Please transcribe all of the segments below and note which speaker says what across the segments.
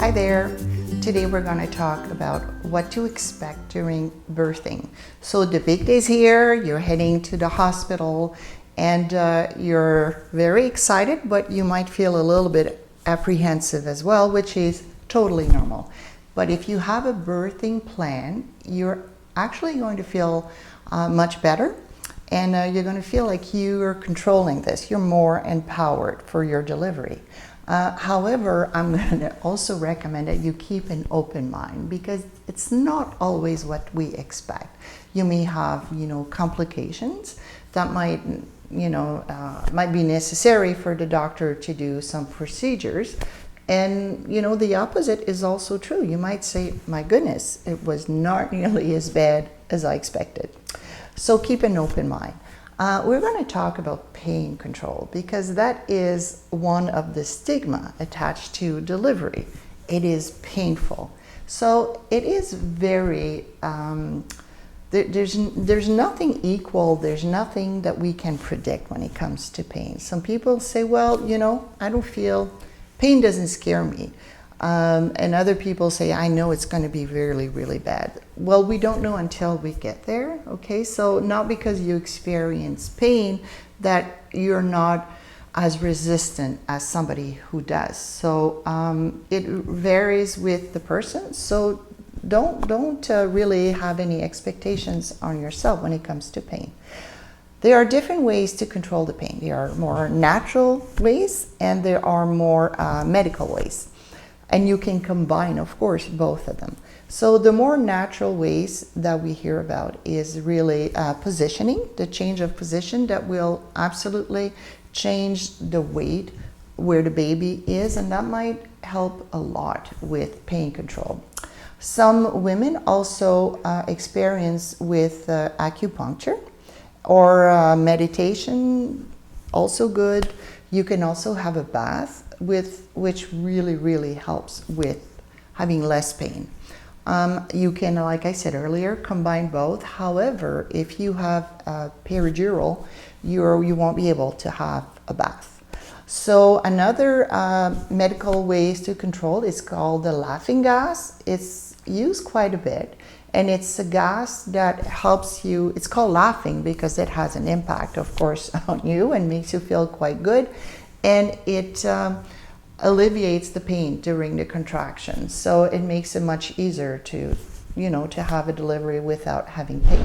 Speaker 1: Hi there. Today we're going to talk about what to expect during birthing. So the big day's here, you're heading to the hospital, and you're very excited, but you might feel a little bit apprehensive as well, which is totally normal. But if you have a birthing plan, you're actually going to feel much better, and you're going to feel like you are controlling this. You're more empowered for your delivery. However, I'm going to also recommend that you keep an open mind, because it's not always what we expect. You may have, complications that might be necessary for the doctor to do some procedures. And, the opposite is also true. You might say, my goodness, it was not nearly as bad as I expected. So keep an open mind. We're going to talk about pain control, because that is one of the stigma attached to delivery. It is painful. So it is very, there's nothing equal, there's nothing that we can predict when it comes to pain. Some people say, well, I don't feel, pain doesn't scare me. And other people say, I know it's going to be really, really bad. Well, we don't know until we get there, okay? So not because you experience pain that you're not as resistant as somebody who does. So it varies with the person. So don't really have any expectations on yourself when it comes to pain. There are different ways to control the pain. There are more natural ways, and there are more medical ways. And you can combine, of course, both of them. So the more natural ways that we hear about is really positioning, the change of position that will absolutely change the weight where the baby is, and that might help a lot with pain control. Some women also experience with acupuncture or meditation, also good. You can also have a bath, which really, really helps with having less pain. You can, like I said earlier, combine both. However, if you have a peridural, you won't be able to have a bath. So another medical ways to control is called the laughing gas. It's used quite a bit, and it's a gas that helps you. It's called laughing because it has an impact, of course, on you and makes you feel quite good. And it alleviates the pain during the contractions. So it makes it much easier to have a delivery without having pain.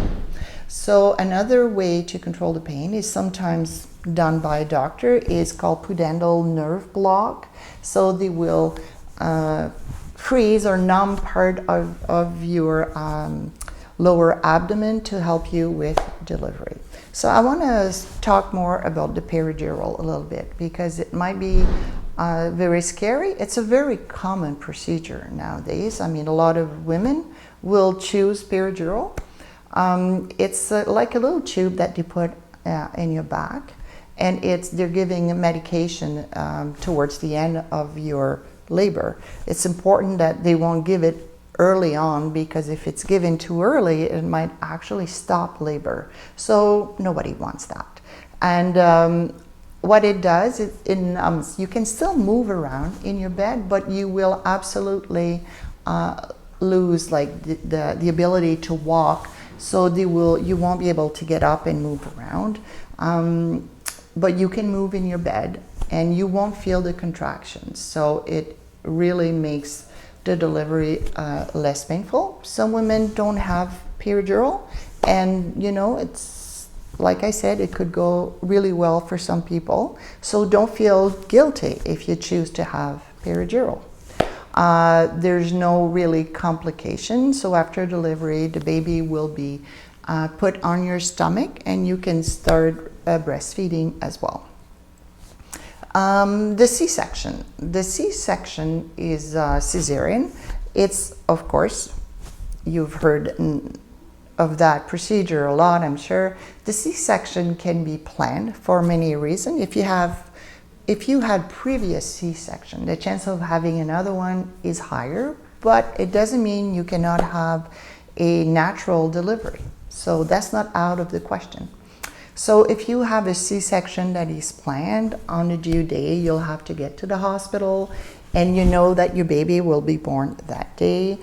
Speaker 1: So another way to control the pain is sometimes done by a doctor, is called pudendal nerve block. So they will freeze or numb part of your lower abdomen to help you with delivery. So I want to talk more about the peridural a little bit, because it might be very scary. It's a very common procedure nowadays. I mean, a lot of women will choose peridural. It's like a little tube that you put in your back, and they're giving medication towards the end of your labor. It's important that they won't give it early on, because if it's given too early, it might actually stop labor. So nobody wants that. And what it does, you can still move around in your bed, but you will absolutely lose like the ability to walk. So you won't be able to get up and move around. But you can move in your bed, and you won't feel the contractions. So it really makes the delivery less painful. Some women don't have peridural, and it's like I said, it could go really well for some people. So don't feel guilty if you choose to have peridural. There's no really complication. So after delivery, the baby will be put on your stomach, and you can start breastfeeding as well. The C-section. The C-section is cesarean. It's, of course, you've heard of that procedure a lot, I'm sure. The C-section can be planned for many reasons. If you had previous C-section, the chance of having another one is higher, but it doesn't mean you cannot have a natural delivery. So that's not out of the question. So if you have a C-section that is planned on the due day, you'll have to get to the hospital and you know that your baby will be born that day,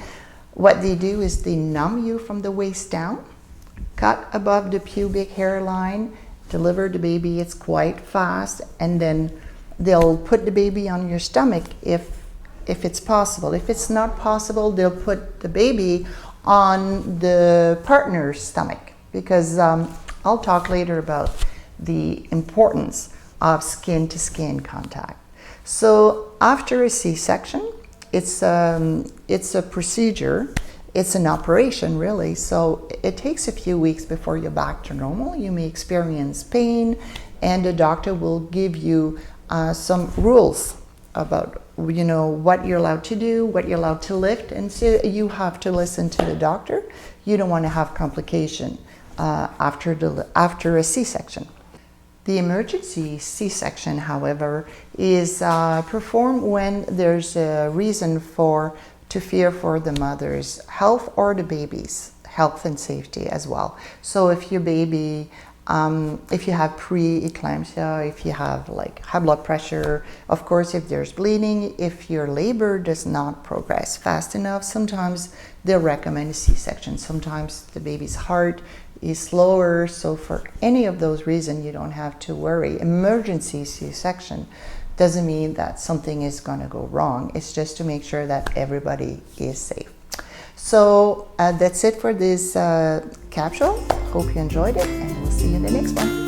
Speaker 1: what they do is they numb you from the waist down, cut above the pubic hairline, deliver the baby. It's quite fast, and then they'll put the baby on your stomach if it's possible. If it's not possible, they'll put the baby on the partner's stomach, because I'll talk later about the importance of skin-to-skin contact. So after a C-section, it's a procedure. It's an operation, really. So it takes a few weeks before you're back to normal. You may experience pain, and the doctor will give you some rules about, you know, what you're allowed to do, what you're allowed to lift, and so you have to listen to the doctor. You don't want to have complication after a C-section. The emergency C-section, however, is performed when there's a reason to fear for the mother's health or the baby's health and safety as well. So if your baby, if you have pre-eclampsia, if you have like high blood pressure, of course, if there's bleeding, if your labor does not progress fast enough, sometimes they'll recommend a C-section. Sometimes the baby's heart is slower, so for any of those reasons, you don't have to worry. Emergency C-section doesn't mean that something is going to go wrong. It's just to make sure that everybody is safe. So that's it for this capsule. Hope you enjoyed it, and we'll see you in the next one.